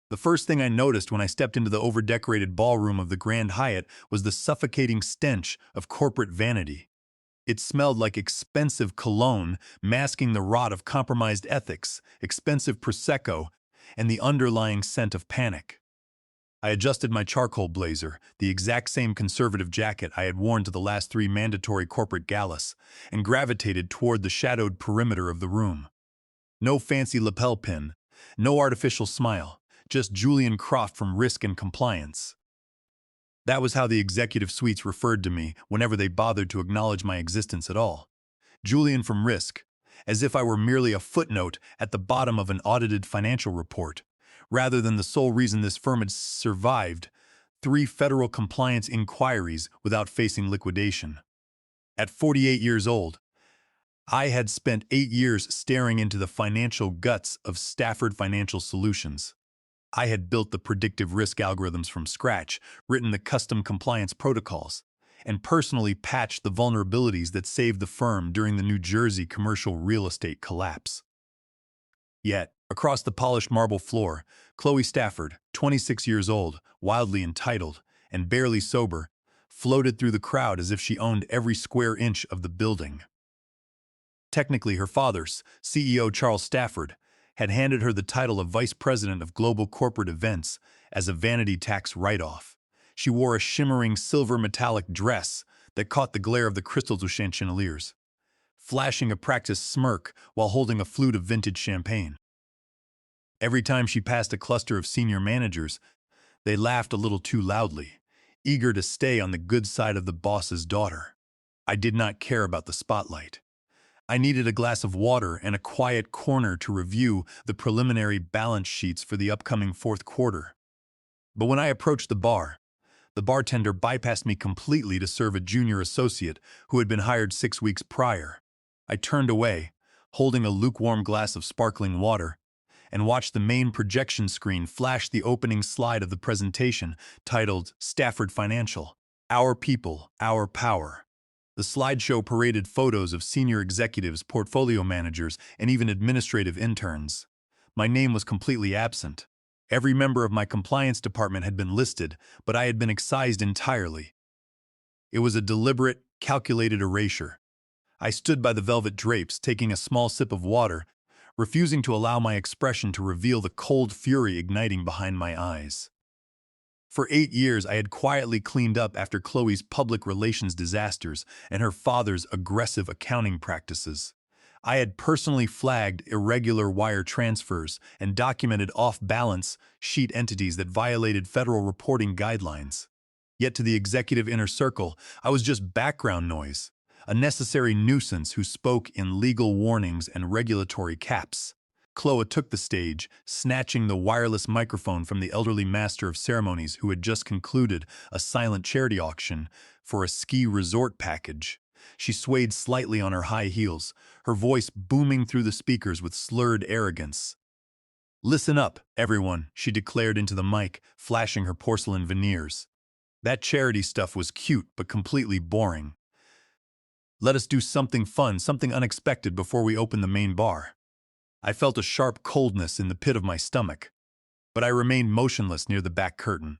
The first thing I noticed when I stepped into the over-decorated ballroom of the Grand Hyatt was the suffocating stench of corporate vanity. It smelled like expensive cologne, masking the rot of compromised ethics, expensive Prosecco, and the underlying scent of panic. I adjusted my charcoal blazer, the exact same conservative jacket I had worn to the last three mandatory corporate galas, and gravitated toward the shadowed perimeter of the room. No fancy lapel pin, no artificial smile, just Julian Croft from Risk and Compliance. That was how the executive suites referred to me whenever they bothered to acknowledge my existence at all. Julian from Risk, as if I were merely a footnote at the bottom of an audited financial report, rather than the sole reason this firm had survived 3 federal compliance inquiries without facing liquidation. At 48 years old, I had spent 8 years staring into the financial guts of Stafford Financial Solutions. I had built the predictive risk algorithms from scratch, written the custom compliance protocols, and personally patched the vulnerabilities that saved the firm during the New Jersey commercial real estate collapse. Yet, across the polished marble floor, Chloe Stafford, 26 years old, wildly entitled, and barely sober, floated through the crowd as if she owned every square inch of the building. Technically, her father, CEO Charles Stafford, had handed her the title of Vice President of Global Corporate Events as a vanity tax write-off. She wore a shimmering silver metallic dress that caught the glare of the crystal Duchenne chandeliers, flashing a practiced smirk while holding a flute of vintage champagne. Every time she passed a cluster of senior managers, they laughed a little too loudly, eager to stay on the good side of the boss's daughter. I did not care about the spotlight. I needed a glass of water and a quiet corner to review the preliminary balance sheets for the upcoming fourth quarter. But when I approached the bartender bypassed me completely to serve a junior associate who had been hired 6 weeks prior. I turned away, holding a lukewarm glass of sparkling water, and watched the main projection screen flash the opening slide of the presentation titled Stafford Financial, Our People, Our Power. The slideshow paraded photos of senior executives, portfolio managers, and even administrative interns. My name was completely absent. Every member of my compliance department had been listed, but I had been excised entirely. It was a deliberate, calculated erasure. I stood by the velvet drapes, taking a small sip of water, refusing to allow my expression to reveal the cold fury igniting behind my eyes. For 8 years, I had quietly cleaned up after Chloe's public relations disasters and her father's aggressive accounting practices. I had personally flagged irregular wire transfers and documented off-balance sheet entities that violated federal reporting guidelines. Yet to the executive inner circle, I was just background noise, a necessary nuisance who spoke in legal warnings and regulatory caps. Chloe took the stage, snatching the wireless microphone from the elderly master of ceremonies who had just concluded a silent charity auction for a ski resort package. She swayed slightly on her high heels, her voice booming through the speakers with slurred arrogance. "Listen up, everyone," she declared into the mic, flashing her porcelain veneers. "That charity stuff was cute but completely boring. Let us do something fun, something unexpected before we open the main bar." I felt a sharp coldness in the pit of my stomach, but I remained motionless near the back curtain.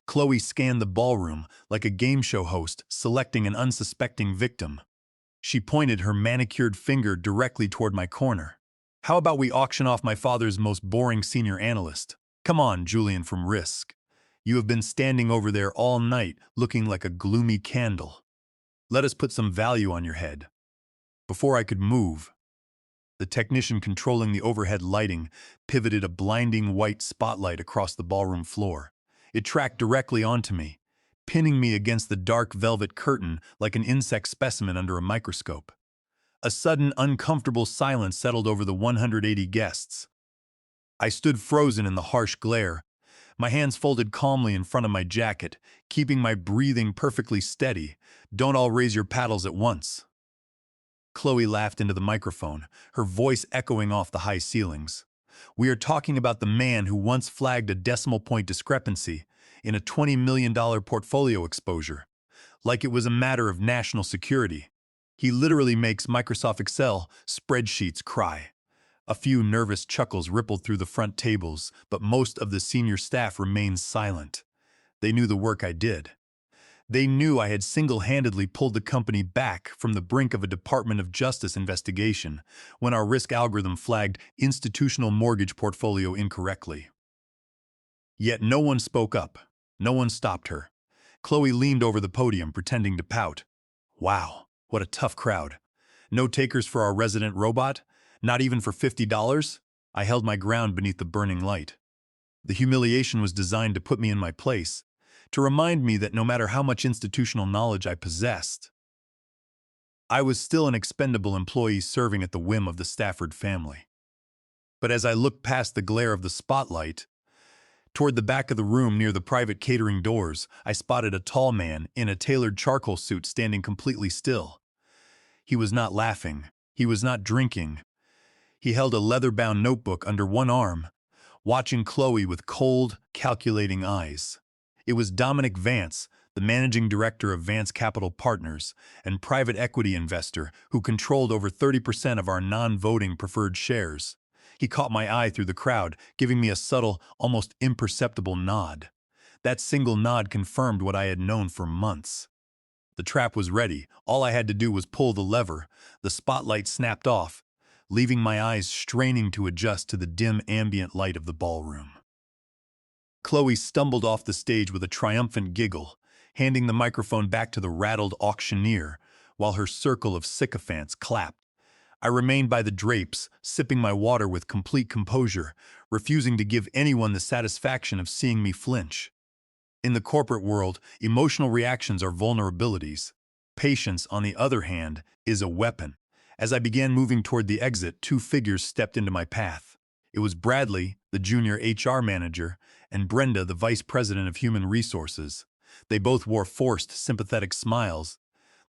Chloe scanned the ballroom like a game show host selecting an unsuspecting victim. She pointed her manicured finger directly toward my corner. "How about we auction off my father's most boring senior analyst? Come on, Julian from Risk. You have been standing over there all night looking like a gloomy candle. Let us put some value on your head." Before I could move, the technician controlling the overhead lighting pivoted a blinding white spotlight across the ballroom floor. It tracked directly onto me, pinning me against the dark velvet curtain like an insect specimen under a microscope. A sudden, uncomfortable silence settled over the 180 guests. I stood frozen in the harsh glare, my hands folded calmly in front of my jacket, keeping my breathing perfectly steady. "Don't all raise your paddles at once." Chloe laughed into the microphone, her voice echoing off the high ceilings. "We are talking about the man who once flagged a decimal point discrepancy in a $20 million portfolio exposure, like it was a matter of national security. He literally makes Microsoft Excel spreadsheets cry. A few nervous chuckles rippled through the front tables, but most of the senior staff remained silent. They knew the work I did. They knew I had single-handedly pulled the company back from the brink of a Department of Justice investigation when our risk algorithm flagged institutional mortgage portfolio incorrectly. Yet no one spoke up. No one stopped her. Chloe leaned over the podium, pretending to pout. Wow, what a tough crowd. No takers for our resident robot? Not even for $50? I held my ground beneath the burning light. The humiliation was designed to put me in my place, to remind me that no matter how much institutional knowledge I possessed, I was still an expendable employee serving at the whim of the Stafford family. But as I looked past the glare of the spotlight, toward the back of the room near the private catering doors, I spotted a tall man in a tailored charcoal suit standing completely still. He was not laughing. He was not drinking. He held a leather-bound notebook under one arm, watching Chloe with cold, calculating eyes. It was Dominic Vance, the managing director of Vance Capital Partners and private equity investor who controlled over 30% of our non-voting preferred shares. He caught my eye through the crowd, giving me a subtle, almost imperceptible nod. That single nod confirmed what I had known for months. The trap was ready. All I had to do was pull the lever. The spotlight snapped off, leaving my eyes straining to adjust to the dim ambient light of the ballroom. Chloe stumbled off the stage with a triumphant giggle, handing the microphone back to the rattled auctioneer, while her circle of sycophants clapped. I remained by the drapes, sipping my water with complete composure, refusing to give anyone the satisfaction of seeing me flinch. In the corporate world, emotional reactions are vulnerabilities. Patience, on the other hand, is a weapon. As I began moving toward the exit, two figures stepped into my path. It was Bradley, the junior HR manager, and Brenda, the vice president of human resources. They both wore forced, sympathetic smiles,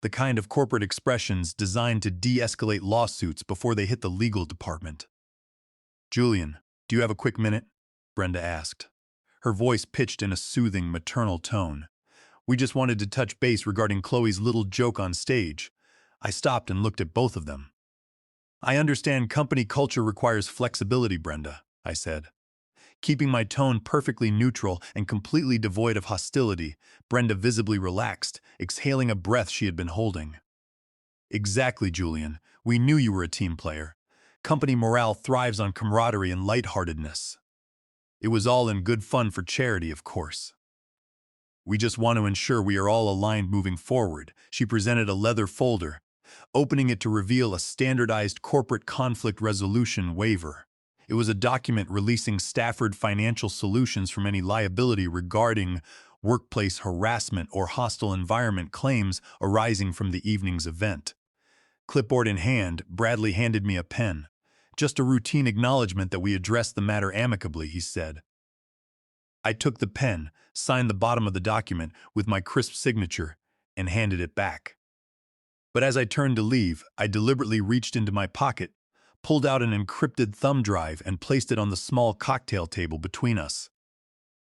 the kind of corporate expressions designed to de-escalate lawsuits before they hit the legal department. "Julian, do you have a quick minute?" Brenda asked. Her voice pitched in a soothing, maternal tone. "We just wanted to touch base regarding Chloe's little joke on stage." I stopped and looked at both of them. "I understand company culture requires flexibility, Brenda," I said. Keeping my tone perfectly neutral and completely devoid of hostility, Brenda visibly relaxed, exhaling a breath she had been holding. "Exactly, Julian. We knew you were a team player. Company morale thrives on camaraderie and lightheartedness. It was all in good fun for charity, of course. We just want to ensure we are all aligned moving forward." She presented a leather folder, opening it to reveal a standardized corporate conflict resolution waiver. It was a document releasing Stafford Financial Solutions from any liability regarding workplace harassment or hostile environment claims arising from the evening's event. Clipboard in hand, Bradley handed me a pen. "Just a routine acknowledgement that we addressed the matter amicably," he said. I took the pen, signed the bottom of the document with my crisp signature, and handed it back. But as I turned to leave, I deliberately reached into my pocket, pulled out an encrypted thumb drive, and placed it on the small cocktail table between us.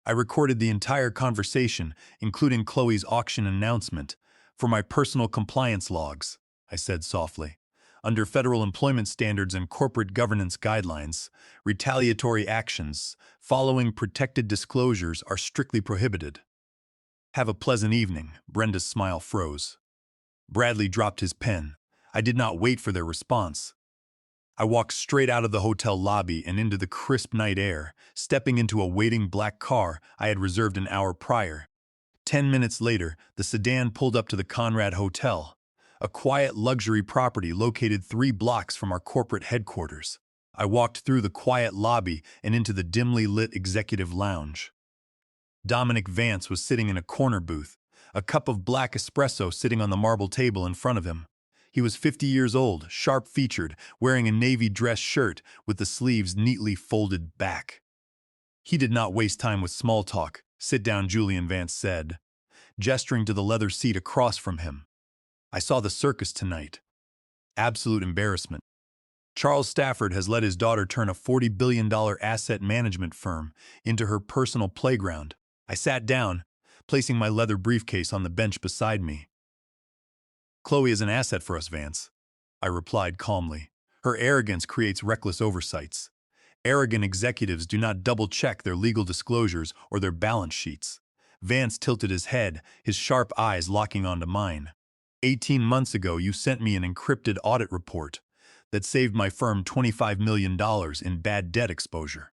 I recorded the entire conversation, including Chloe's auction announcement, for my personal compliance logs, I said softly. Under federal employment standards and corporate governance guidelines, retaliatory actions following protected disclosures are strictly prohibited. "Have a pleasant evening." Brenda's smile froze. Bradley dropped his pen. I did not wait for their response. I walked straight out of the hotel lobby and into the crisp night air, stepping into a waiting black car I had reserved an hour prior. 10 minutes later, the sedan pulled up to the Conrad Hotel, a quiet luxury property located 3 blocks from our corporate headquarters. I walked through the quiet lobby and into the dimly lit executive lounge. Dominic Vance was sitting in a corner booth, a cup of black espresso sitting on the marble table in front of him. He was 50 years old, sharp-featured, wearing a navy dress shirt with the sleeves neatly folded back. He did not waste time with small talk. "Sit down," Julian Vance said, gesturing to the leather seat across from him. "I saw the circus tonight. Absolute embarrassment. Charles Stafford has let his daughter turn a $40 billion asset management firm into her personal playground." I sat down, placing my leather briefcase on the bench beside me. "Chloe is an asset for us, Vance," I replied calmly. Her arrogance creates reckless oversights. Arrogant executives do not double-check their legal disclosures or their balance sheets. Vance tilted his head, his sharp eyes locking onto mine. 18 months ago, you sent me an encrypted audit report that saved my firm $25 million in bad debt exposure.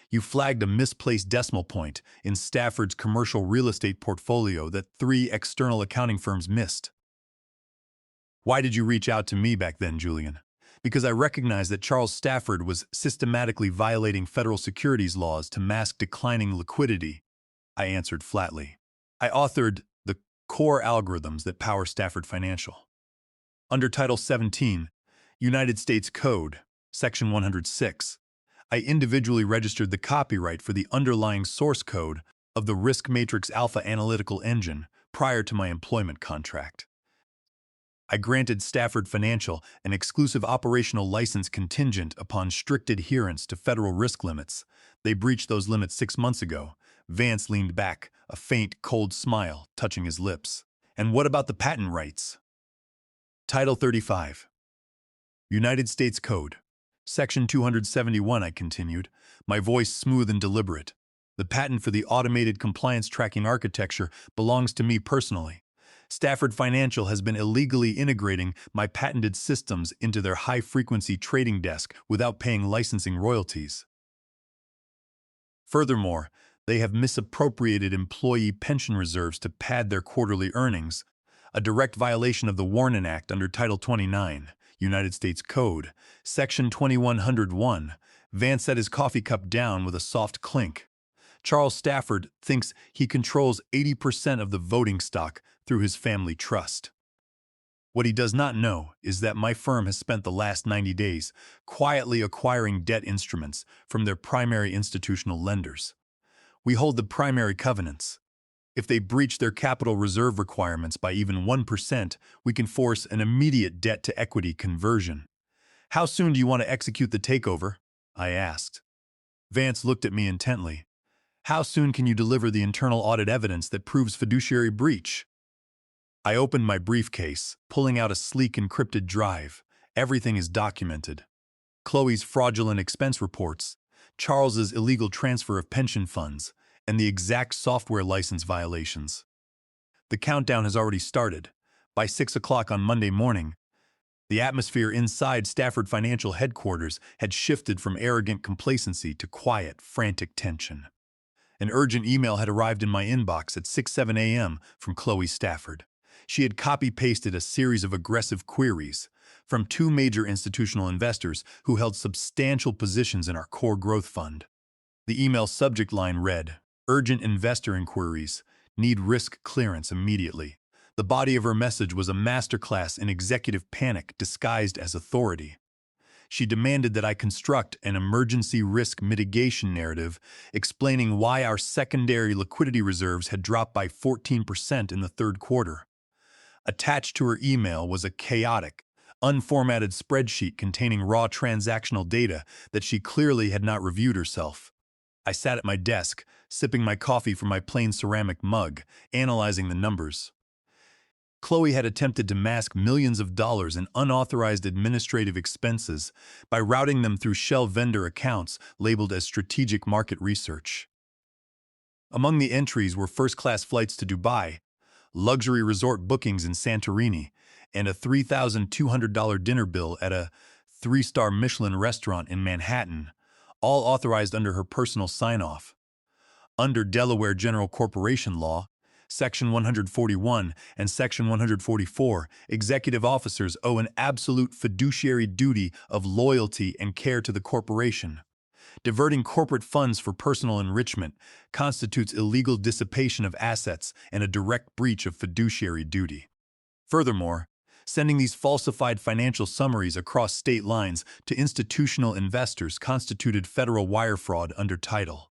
You flagged a misplaced decimal point in Stafford's commercial real estate portfolio that 3 external accounting firms missed. Why did you reach out to me back then, Julian? Because I recognized that Charles Stafford was systematically violating federal securities laws to mask declining liquidity, I answered flatly. I authored the core algorithms that power Stafford Financial. Under Title 17, United States Code, Section 106, I individually registered the copyright for the underlying source code of the Risk Matrix Alpha analytical engine prior to my employment contract. I granted Stafford Financial an exclusive operational license contingent upon strict adherence to federal risk limits. They breached those limits 6 months ago. Vance leaned back, a faint, cold smile touching his lips. And what about the patent rights? Title 35. United States Code. Section 271, I continued, my voice smooth and deliberate. The patent for the automated compliance tracking architecture belongs to me personally. Stafford Financial has been illegally integrating my patented systems into their high-frequency trading desk without paying licensing royalties. Furthermore, they have misappropriated employee pension reserves to pad their quarterly earnings, a direct violation of the Warren Act under Title 29, United States Code, Section 2101. Vance set his coffee cup down with a soft clink. Charles Stafford thinks he controls 80% of the voting stock through his family trust. What he does not know is that my firm has spent the last 90 days quietly acquiring debt instruments from their primary institutional lenders. We hold the primary covenants. If they breach their capital reserve requirements by even 1%, we can force an immediate debt-to-equity conversion. How soon do you want to execute the takeover? I asked. Vance looked at me intently. How soon can you deliver the internal audit evidence that proves fiduciary breach? I opened my briefcase, pulling out a sleek encrypted drive. Everything is documented. Chloe's fraudulent expense reports, Charles's illegal transfer of pension funds, and the exact software license violations. The countdown has already started. By 6 o'clock on Monday morning, the atmosphere inside Stafford Financial headquarters had shifted from arrogant complacency to quiet, frantic tension. An urgent email had arrived in my inbox at 6:07 a.m. from Chloe Stafford. She had copy-pasted a series of aggressive queries from 2 major institutional investors who held substantial positions in our core growth fund. The email subject line read, "Urgent investor inquiries. Need risk clearance immediately." The body of her message was a masterclass in executive panic disguised as authority. She demanded that I construct an emergency risk mitigation narrative explaining why our secondary liquidity reserves had dropped by 14% in the third quarter. Attached to her email was a chaotic, unformatted spreadsheet containing raw transactional data that she clearly had not reviewed herself. I sat at my desk, sipping my coffee from my plain ceramic mug, analyzing the numbers. Chloe had attempted to mask millions of dollars in unauthorized administrative expenses by routing them through shell vendor accounts labeled as strategic market research. Among the entries were first-class flights to Dubai, luxury resort bookings in Santorini, and a $3,200 dinner bill at a 3-star Michelin restaurant in Manhattan, all authorized under her personal sign-off. Under Delaware General Corporation Law, Section 141 and Section 144, executive officers owe an absolute fiduciary duty of loyalty and care to the corporation. Diverting corporate funds for personal enrichment constitutes illegal dissipation of assets and a direct breach of fiduciary duty. Furthermore, sending these falsified financial summaries across state lines to institutional investors constituted federal wire fraud under Title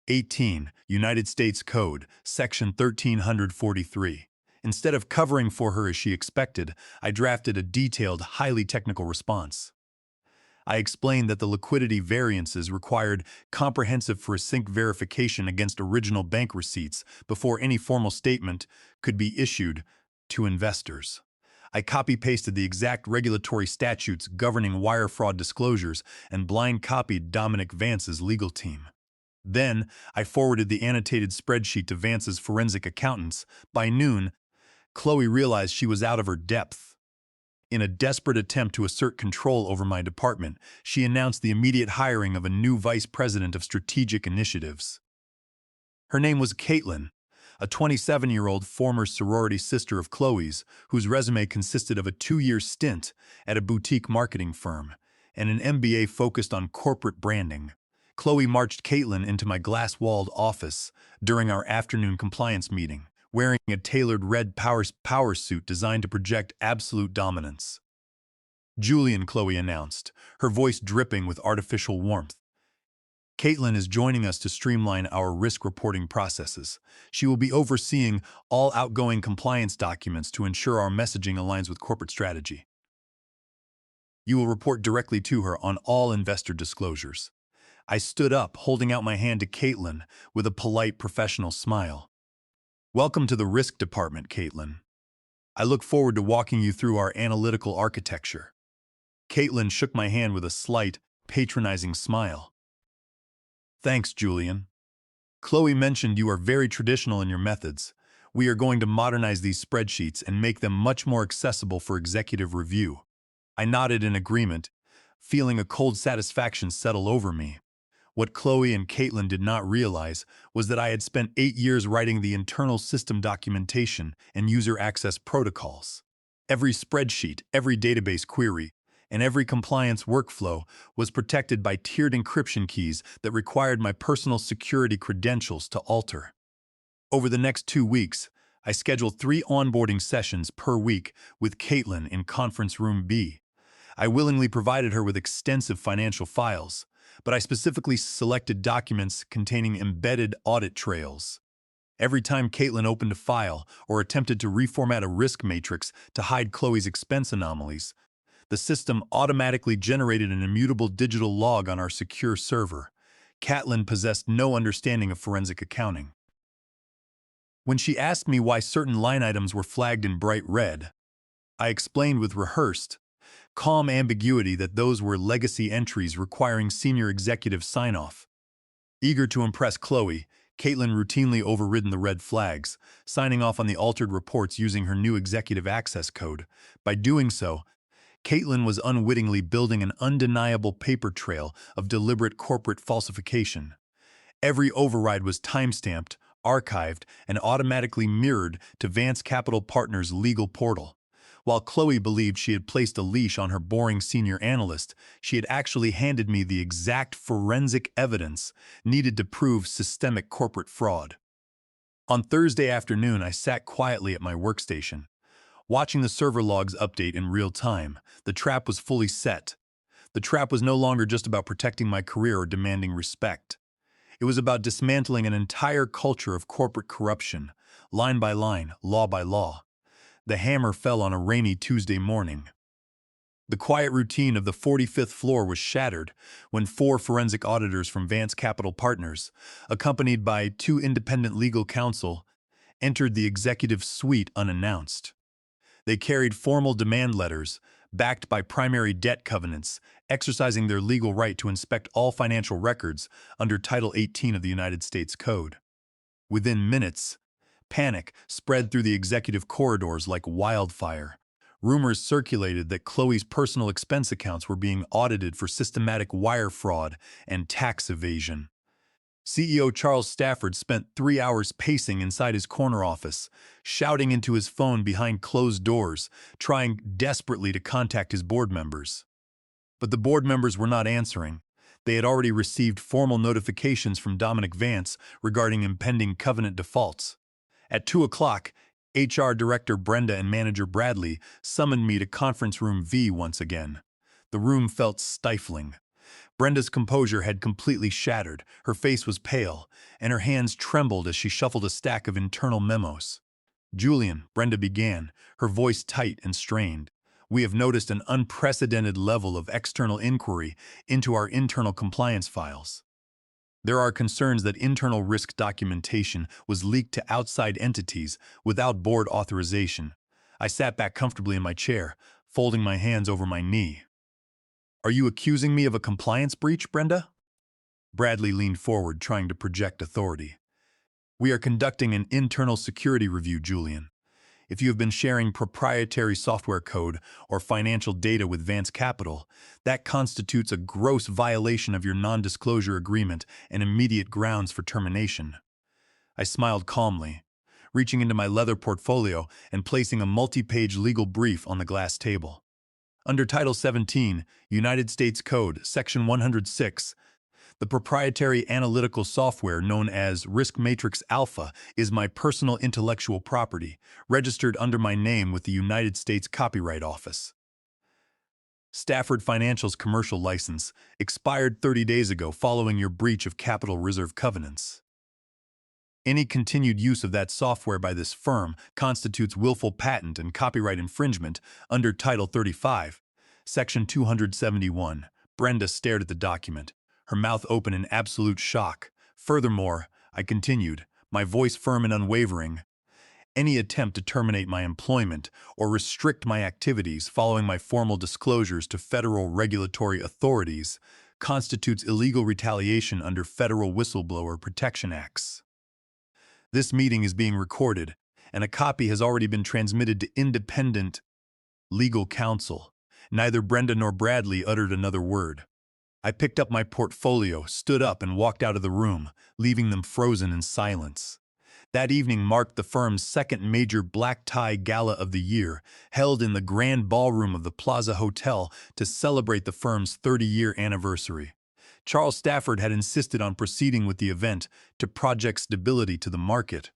18, United States Code, Section 1343. Instead of covering for her as she expected, I drafted a detailed, highly technical response. I explained that the liquidity variances required comprehensive forensic verification against original bank receipts before any formal statement could be issued to investors. I copy-pasted the exact regulatory statutes governing wire fraud disclosures and blind copied Dominic Vance's legal team. Then, I forwarded the annotated spreadsheet to Vance's forensic accountants. By noon, Chloe realized she was out of her depth. In a desperate attempt to assert control over my department, she announced the immediate hiring of a new vice president of strategic initiatives. Her name was Caitlin, a 27-year-old former sorority sister of Chloe's, whose resume consisted of a 2-year stint at a boutique marketing firm and an MBA focused on corporate branding. Chloe marched Caitlin into my glass-walled office during our afternoon compliance meeting, wearing a tailored red power suit designed to project absolute dominance. "Julian," Chloe announced, her voice dripping with artificial warmth. "Caitlin is joining us to streamline our risk reporting processes. She will be overseeing all outgoing compliance documents to ensure our messaging aligns with corporate strategy. You will report directly to her on all investor disclosures." I stood up, holding out my hand to Caitlin with a polite, professional smile. "Welcome to the risk department, Caitlin. I look forward to walking you through our analytical architecture." Caitlin shook my hand with a slight, patronizing smile. "Thanks, Julian. Chloe mentioned you are very traditional in your methods. We are going to modernize these spreadsheets and make them much more accessible for executive review." I nodded in agreement, feeling a cold satisfaction settle over me. What Chloe and Caitlin did not realize was that I had spent 8 years writing the internal system documentation and user access protocols. Every spreadsheet, every database query, and every compliance workflow was protected by tiered encryption keys that required my personal security credentials to alter. Over the next 2 weeks, I scheduled 3 onboarding sessions per week with Caitlin in Conference Room B. I willingly provided her with extensive financial files, but I specifically selected documents containing embedded audit trails. Every time Caitlin opened a file or attempted to reformat a risk matrix to hide Chloe's expense anomalies, the system automatically generated an immutable digital log on our secure server. Caitlin possessed no understanding of forensic accounting. When she asked me why certain line items were flagged in bright red, I explained with rehearsed, calm ambiguity that those were legacy entries requiring senior executive sign-off. Eager to impress Chloe, Caitlin routinely overridden the red flags, signing off on the altered reports using her new executive access code. By doing so, Caitlin was unwittingly building an undeniable paper trail of deliberate corporate falsification. Every override was timestamped, archived, and automatically mirrored to Vance Capital Partners' legal portal. While Chloe believed she had placed a leash on her boring senior analyst, she had actually handed me the exact forensic evidence needed to prove systemic corporate fraud. On Thursday afternoon, I sat quietly at my workstation, watching the server logs update in real time. The trap was fully set. The trap was no longer just about protecting my career or demanding respect. It was about dismantling an entire culture of corporate corruption, line by line, law by law. The hammer fell on a rainy Tuesday morning. The quiet routine of the 45th floor was shattered when 4 forensic auditors from Vance Capital Partners, accompanied by 2 independent legal counsel, entered the executive suite unannounced. They carried formal demand letters, backed by primary debt covenants, exercising their legal right to inspect all financial records under Title 18 of the United States Code. Within minutes, panic spread through the executive corridors like wildfire. Rumors circulated that Chloe's personal expense accounts were being audited for systematic wire fraud and tax evasion. CEO Charles Stafford spent 3 hours pacing inside his corner office, shouting into his phone behind closed doors, trying desperately to contact his board members. But the board members were not answering. They had already received formal notifications from Dominic Vance regarding impending covenant defaults. At 2 o'clock, HR Director Brenda and Manager Bradley summoned me to Conference Room V once again. The room felt stifling. Brenda's composure had completely shattered, her face was pale, and her hands trembled as she shuffled a stack of internal memos. "Julian," Brenda began, her voice tight and strained, "we have noticed an unprecedented level of external inquiry into our internal compliance files. There are concerns that internal risk documentation was leaked to outside entities without board authorization. I sat back comfortably in my chair, folding my hands over my knee. Are you accusing me of a compliance breach, Brenda? Bradley leaned forward, trying to project authority. We are conducting an internal security review, Julian. If you have been sharing proprietary software code or financial data with Vance Capital, that constitutes a gross violation of your non-disclosure agreement and immediate grounds for termination. I smiled calmly, reaching into my leather portfolio and placing a multi-page legal brief on the glass table. Under Title 17, United States Code, Section 106, the proprietary analytical software known as Risk Matrix Alpha is my personal intellectual property, registered under my name with the United States Copyright Office. Stafford Financial's commercial license expired 30 days ago following your breach of Capital Reserve covenants. Any continued use of that software by this firm constitutes willful patent and copyright infringement under Title 35, Section 271. Brenda stared at the document, her mouth open in absolute shock. Furthermore, I continued, my voice firm and unwavering, any attempt to terminate my employment or restrict my activities following my formal disclosures to federal regulatory authorities constitutes illegal retaliation under federal whistleblower protection acts. This meeting is being recorded, and a copy has already been transmitted to independent legal counsel. Neither Brenda nor Bradley uttered another word. I picked up my portfolio, stood up, and walked out of the room, leaving them frozen in silence. That evening marked the firm's second major black tie gala of the year, held in the grand ballroom of the Plaza Hotel to celebrate the firm's 30-year anniversary. Charles Stafford had insisted on proceeding with the event to project stability to the market,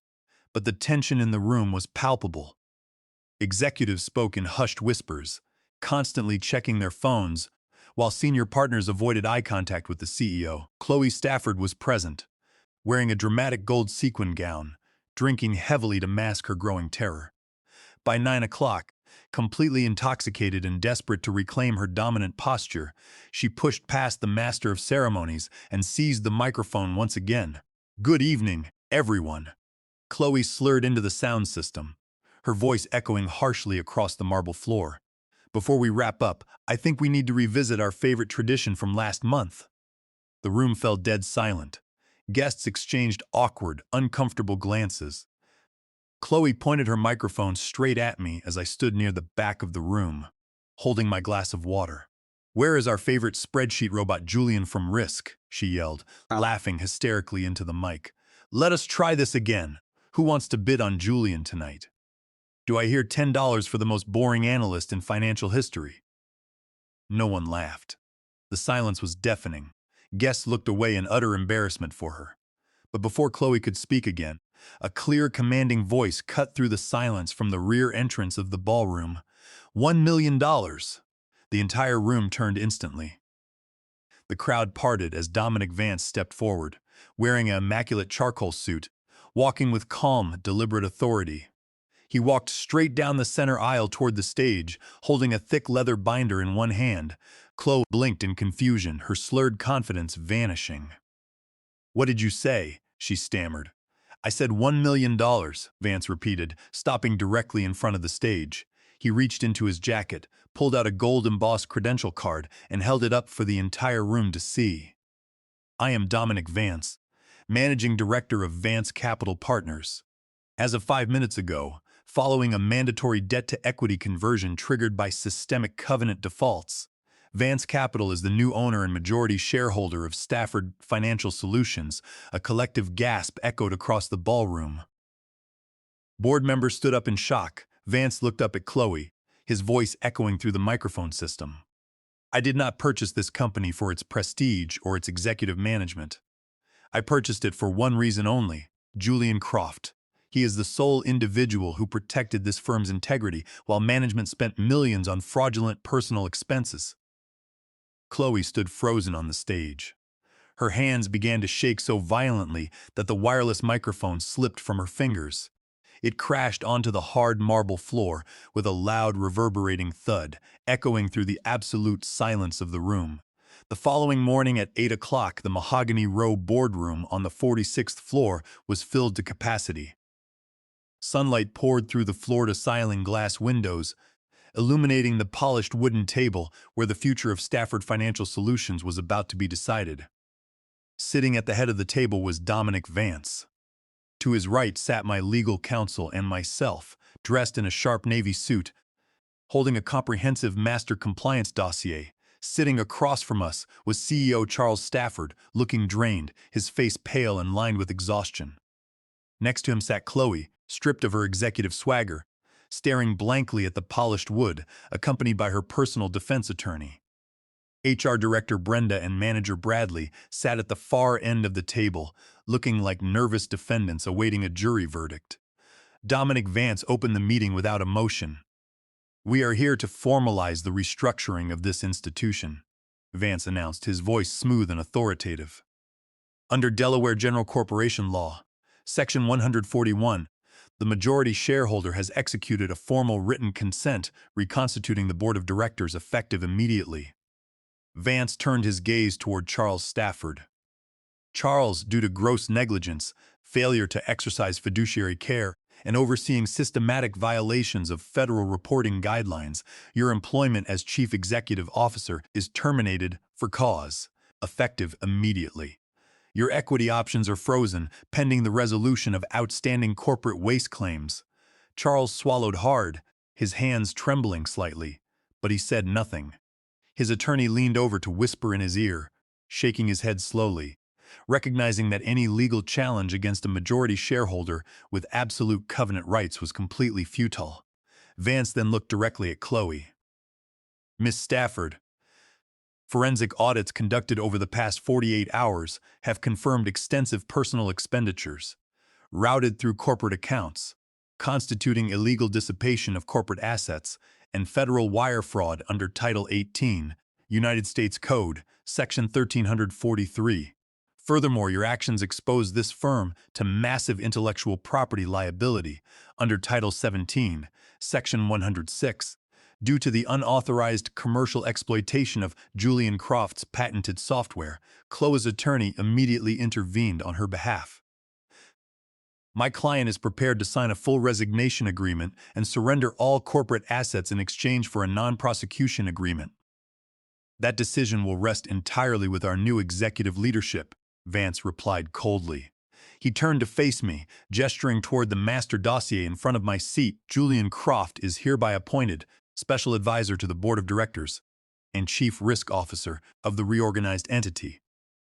but the tension in the room was palpable. Executives spoke in hushed whispers, constantly checking their phones, while senior partners avoided eye contact with the CEO. Chloe Stafford was present, wearing a dramatic gold sequin gown, drinking heavily to mask her growing terror. By 9 o'clock, completely intoxicated and desperate to reclaim her dominant posture, she pushed past the master of ceremonies and seized the microphone once again. "Good evening, everyone." Chloe slurred into the sound system, her voice echoing harshly across the marble floor. "Before we wrap up, I think we need to revisit our favorite tradition from last month." The room fell dead silent. Guests exchanged awkward, uncomfortable glances. Chloe pointed her microphone straight at me as I stood near the back of the room, holding my glass of water. "Where is our favorite spreadsheet robot Julian from Risk?" she yelled, laughing hysterically into the mic. "Let us try this again. Who wants to bid on Julian tonight? Do I hear $10 for the most boring analyst in financial history?" No one laughed. The silence was deafening. Guests looked away in utter embarrassment for her. But before Chloe could speak again, a clear, commanding voice cut through the silence from the rear entrance of the ballroom. $1 million. The entire room turned instantly. The crowd parted as Dominic Vance stepped forward, wearing an immaculate charcoal suit, walking with calm, deliberate authority. He walked straight down the center aisle toward the stage, holding a thick leather binder in one hand. Chloe blinked in confusion, her slurred confidence vanishing. "What did you say?" she stammered. "I said $1 million, Vance repeated, stopping directly in front of the stage. He reached into his jacket, pulled out a gold-embossed credential card, and held it up for the entire room to see. "I am Dominic Vance, Managing Director of Vance Capital Partners. As of 5 minutes ago, following a mandatory debt-to-equity conversion triggered by systemic covenant defaults, Vance Capital is the new owner and majority shareholder of Stafford Financial Solutions." A collective gasp echoed across the ballroom. Board members stood up in shock. Vance looked up at Chloe, his voice echoing through the microphone system. "I did not purchase this company for its prestige or its executive management. I purchased it for one reason only: Julian Croft. He is the sole individual who protected this firm's integrity while management spent millions on fraudulent personal expenses." Chloe stood frozen on the stage. Her hands began to shake so violently that the wireless microphone slipped from her fingers. It crashed onto the hard marble floor with a loud, reverberating thud, echoing through the absolute silence of the room. The following morning at 8 o'clock, the Mahogany Row boardroom on the 46th floor was filled to capacity. Sunlight poured through the floor-to-ceiling glass windows, illuminating the polished wooden table where the future of Stafford Financial Solutions was about to be decided. Sitting at the head of the table was Dominic Vance. To his right sat my legal counsel and myself, dressed in a sharp navy suit, holding a comprehensive master compliance dossier. Sitting across from us was CEO Charles Stafford, looking drained, his face pale and lined with exhaustion. Next to him sat Chloe, stripped of her executive swagger, staring blankly at the polished wood, accompanied by her personal defense attorney. HR Director Brenda and Manager Bradley sat at the far end of the table, looking like nervous defendants awaiting a jury verdict. Dominic Vance opened the meeting without emotion. "We are here to formalize the restructuring of this institution," Vance announced, his voice smooth and authoritative. Under Delaware General Corporation Law, Section 141, the majority shareholder has executed a formal written consent reconstituting the board of directors effective immediately. Vance turned his gaze toward Charles Stafford. "Charles, due to gross negligence, failure to exercise fiduciary care, and overseeing systematic violations of federal reporting guidelines, your employment as Chief Executive Officer is terminated for cause, effective immediately. Your equity options are frozen, pending the resolution of outstanding corporate waste claims." Charles swallowed hard, his hands trembling slightly, but he said nothing. His attorney leaned over to whisper in his ear, shaking his head slowly, recognizing that any legal challenge against a majority shareholder with absolute covenant rights was completely futile. Vance then looked directly at Chloe. "Miss Stafford, forensic audits conducted over the past 48 hours have confirmed extensive personal expenditures, routed through corporate accounts, constituting illegal dissipation of corporate assets and federal wire fraud under Title 18, United States Code, Section 1343. Furthermore, your actions expose this firm to massive intellectual property liability under Title 17, Section 106, due to the unauthorized commercial exploitation of Julian Croft's patented software." Chloe's attorney immediately intervened on her behalf. "My client is prepared to sign a full resignation agreement and surrender all corporate assets in exchange for a non-prosecution agreement. That decision will rest entirely with our new executive leadership," Vance replied coldly. He turned to face me, gesturing toward the master dossier in front of my seat. "Julian Croft is hereby appointed Special Advisor to the Board of Directors and Chief Risk Officer of the reorganized entity,"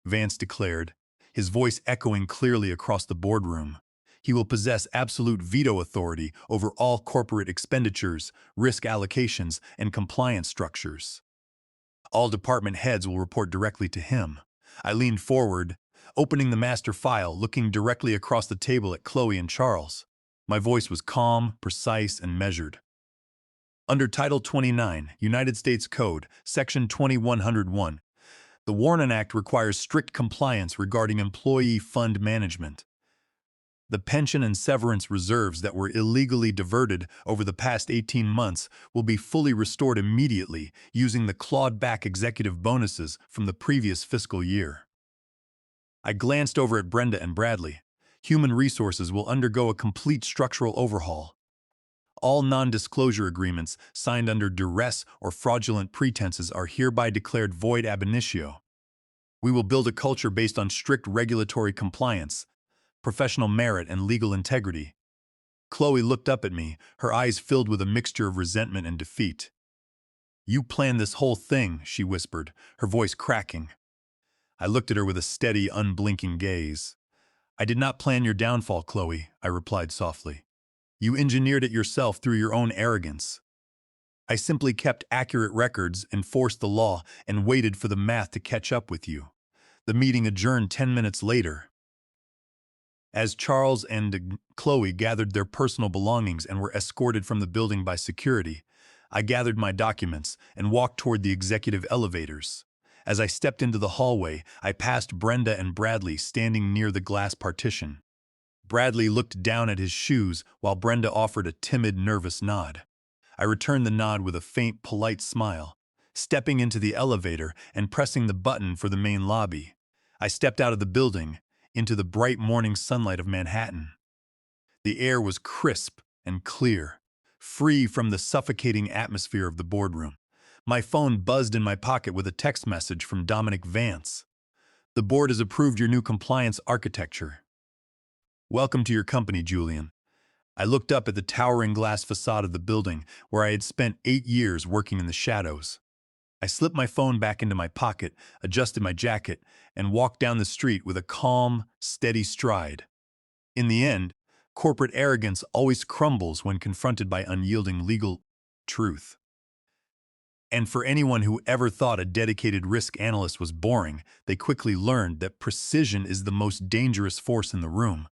Vance declared, his voice echoing clearly across the boardroom. "He will possess absolute veto authority over all corporate expenditures, risk allocations, and compliance structures. All department heads will report directly to him." I leaned forward, opening the master file, looking directly across the table at Chloe and Charles. My voice was calm, precise, and measured. Under Title 29, United States Code, Section 2101, the Warren Act requires strict compliance regarding employee fund management. The pension and severance reserves that were illegally diverted over the past 18 months will be fully restored immediately using the clawed-back executive bonuses from the previous fiscal year. I glanced over at Brenda and Bradley. "Human resources will undergo a complete structural overhaul. All non-disclosure agreements signed under duress or fraudulent pretenses are hereby declared void ab initio. We will build a culture based on strict regulatory compliance, professional merit, and legal integrity." Chloe looked up at me, her eyes filled with a mixture of resentment and defeat. "You planned this whole thing," she whispered, her voice cracking. I looked at her with a steady, unblinking gaze. "I did not plan your downfall, Chloe," I replied softly. "You engineered it yourself through your own arrogance. I simply kept accurate records, enforced the law, and waited for the math to catch up with you." The meeting adjourned 10 minutes later. As Charles and Chloe gathered their personal belongings and were escorted from the building by security, I gathered my documents and walked toward the executive elevators. As I stepped into the hallway, I passed Brenda and Bradley standing near the glass partition. Bradley looked down at his shoes while Brenda offered a timid, nervous nod. I returned the nod with a faint, polite smile. Stepping into the elevator and pressing the button for the main lobby, I stepped out of the building into the bright morning sunlight of Manhattan. The air was crisp and clear, free from the suffocating atmosphere of the boardroom. My phone buzzed in my pocket with a text message from Dominic Vance. The board has approved your new compliance architecture. Welcome to your company, Julian. I looked up at the towering glass facade of the building where I had spent 8 years working in the shadows. I slipped my phone back into my pocket, adjusted my jacket, and walked down the street with a calm, steady stride. In the end, corporate arrogance always crumbles when confronted by unyielding legal truth. And for anyone who ever thought a dedicated risk analyst was boring, they quickly learned that precision is the most dangerous force in the room.